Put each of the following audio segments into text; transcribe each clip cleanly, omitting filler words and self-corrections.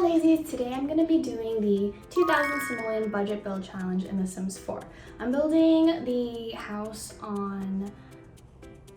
Lazies, today I'm going to be doing the 2000 Simoleon budget build challenge in The Sims 4. I'm building the house on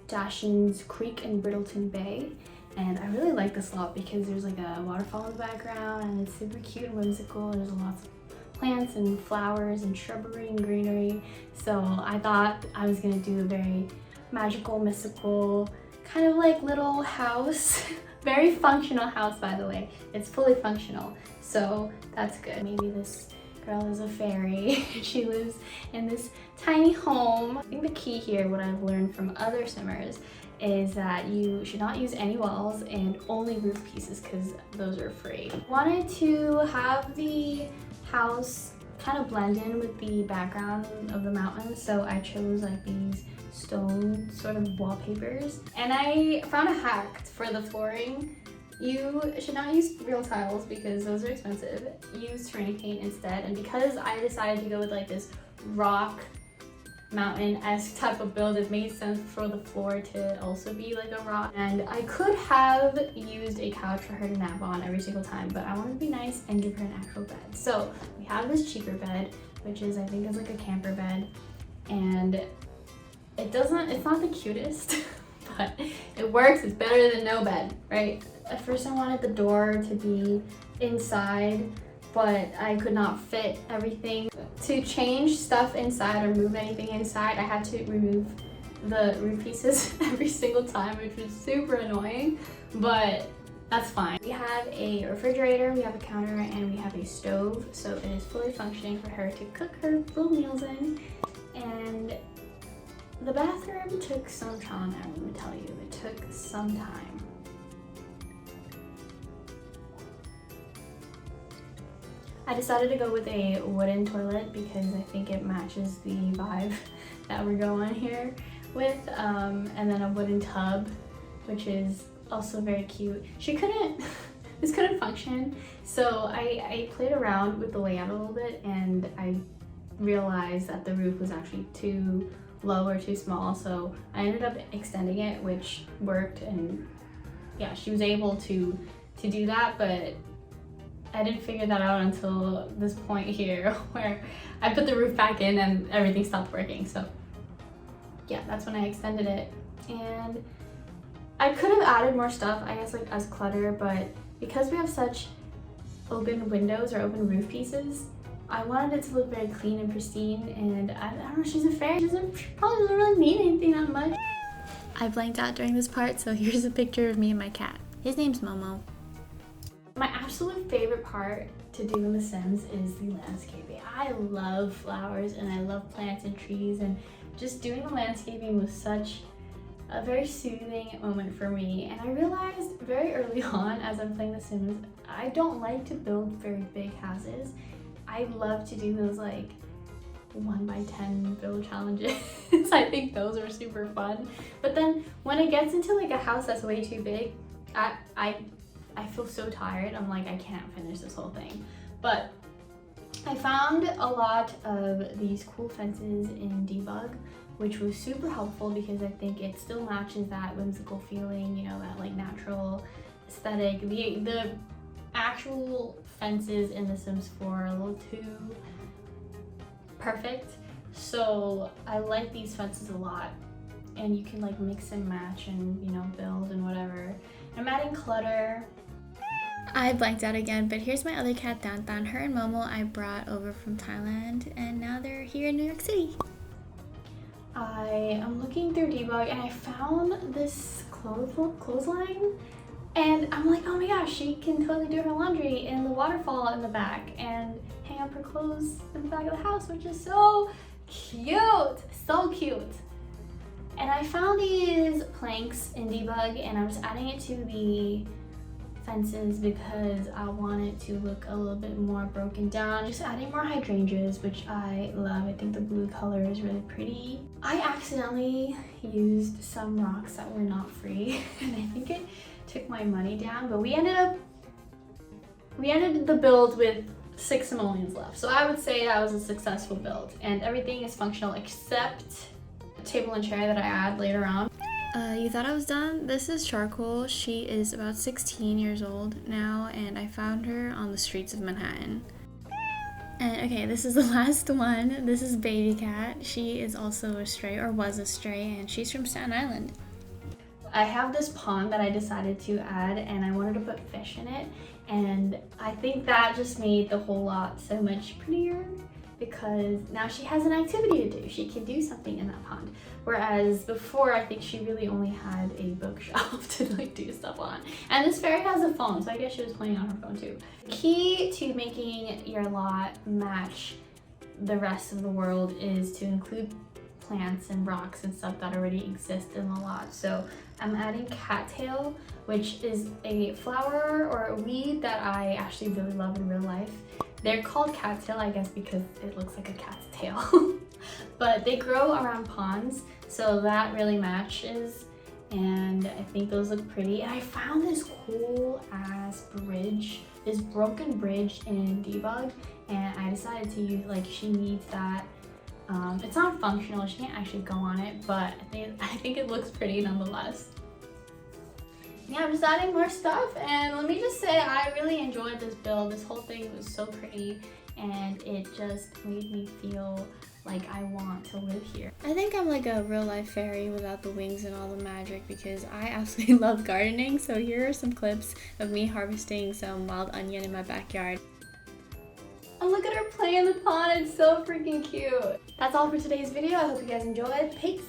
Dashin's Creek in Brittleton Bay, and I really like this lot because there's like a waterfall in the background and it's super cute and whimsical. There's lots of plants and flowers and shrubbery and greenery, so I thought I was going to do a very magical, mystical, kind of like little house. Very functional house, by the way. It's fully functional, so that's good. Maybe this girl is a fairy. She lives in this tiny home. I think the key here, what I've learned from other simmers, is that you should not use any walls and only roof pieces because those are free. Wanted to have the house kind of blend in with the background of the mountains, so I chose like these stone sort of wallpapers. And I found a hack for the flooring. You should not use real tiles because those are expensive. Use Terrain Paint instead. And because I decided to go with like this rock mountain-esque type of build, it made sense for the floor to also be like a rock. And I could have used a couch for her to nap on every single time, but I wanted to be nice and give her an actual bed. So we have this cheaper bed, which is, I think, is like a camper bed, and it's not the cutest, but it works. It's better than no bed, right? At first I wanted the door to be inside, but I could not fit everything. To change stuff inside or move anything inside, I had to remove the roof pieces every single time, which was super annoying, but that's fine. We have a refrigerator, we have a counter, and we have a stove, so it is fully functioning for her to cook her little meals in. And the bathroom took some time, I'm gonna tell you, it took some time. I decided to go with a wooden toilet because I think it matches the vibe that we're going here with, and then a wooden tub, which is also very cute. This couldn't function, so I played around with the layout a little bit and I realized that the roof was actually too low or too small, so I ended up extending it, which worked, and yeah, she was able to do that, but I didn't figure that out until this point here where I put the roof back in and everything stopped working. So yeah, that's when I extended it. And I could have added more stuff, I guess, like as clutter, but because we have such open windows or open roof pieces, I wanted it to look very clean and pristine, and I don't know, she's a fairy. She probably doesn't really need anything that much. I blanked out during this part, so here's a picture of me and my cat. His name's Momo. My absolute favorite part to do in The Sims is the landscaping. I love flowers and I love plants and trees, and just doing the landscaping was such a very soothing moment for me. And I realized very early on as I'm playing The Sims, I don't like to build very big houses. I love to do those like 1x10 build challenges. I think those are super fun. But then when it gets into like a house that's way too big, I feel so tired. I'm like, I can't finish this whole thing. But I found a lot of these cool fences in Debug, which was super helpful because I think it still matches that whimsical feeling, you know, that like natural aesthetic. The actual fences in The Sims 4 are a little too perfect, so I like these fences a lot, and you can like mix and match and, you know, build and whatever. I'm adding clutter. I blanked out again, but here's my other cat, Dantan. Her and Momo I brought over from Thailand, and now they're here in New York City. I am looking through Debug and I found this clothesline, and I'm like, oh my gosh, she can totally do her laundry in the waterfall in the back and hang up her clothes in the back of the house, which is so cute, so cute. And I found these planks in Debug and I'm just adding it to the fences because I want it to look a little bit more broken down. Just adding more hydrangeas, which I love. I think the blue color is really pretty. I accidentally used some rocks that were not free and I think it took my money down, but we ended the build with 6 simoleons left. So I would say that was a successful build and everything is functional except the table and chair that I add later on. You thought I was done? This is Charcoal. She is about 16 years old now, and I found her on the streets of Manhattan. And okay, this is the last one. This is Baby Cat. She is also a stray, or was a stray, and she's from Staten Island. I have this pond that I decided to add, and I wanted to put fish in it, and I think that just made the whole lot so much prettier, because now she has an activity to do. She can do something in that pond. Whereas before, I think she really only had a bookshelf to like do stuff on. And this fairy has a phone, so I guess she was playing on her phone too. Key to making your lot match the rest of the world is to include plants and rocks and stuff that already exist in the lot. So I'm adding cattail, which is a flower or a weed that I actually really love in real life. They're called cattail, I guess, because it looks like a cat's tail. But they grow around ponds, so that really matches. And I think those look pretty. And I found this cool ass bridge, this broken bridge in Debug, and I decided to use, like, she needs that. It's not functional, she can't actually go on it, but I think it looks pretty nonetheless. Yeah, I'm just adding more stuff, and let me just say I really enjoyed this build. This whole thing was so pretty, and it just made me feel like I want to live here. I think I'm like a real life fairy without the wings and all the magic, because I absolutely love gardening. So here are some clips of me harvesting some wild onion in my backyard. And look at her play in the pond, it's so freaking cute. That's all for today's video. I hope you guys enjoyed. Peace.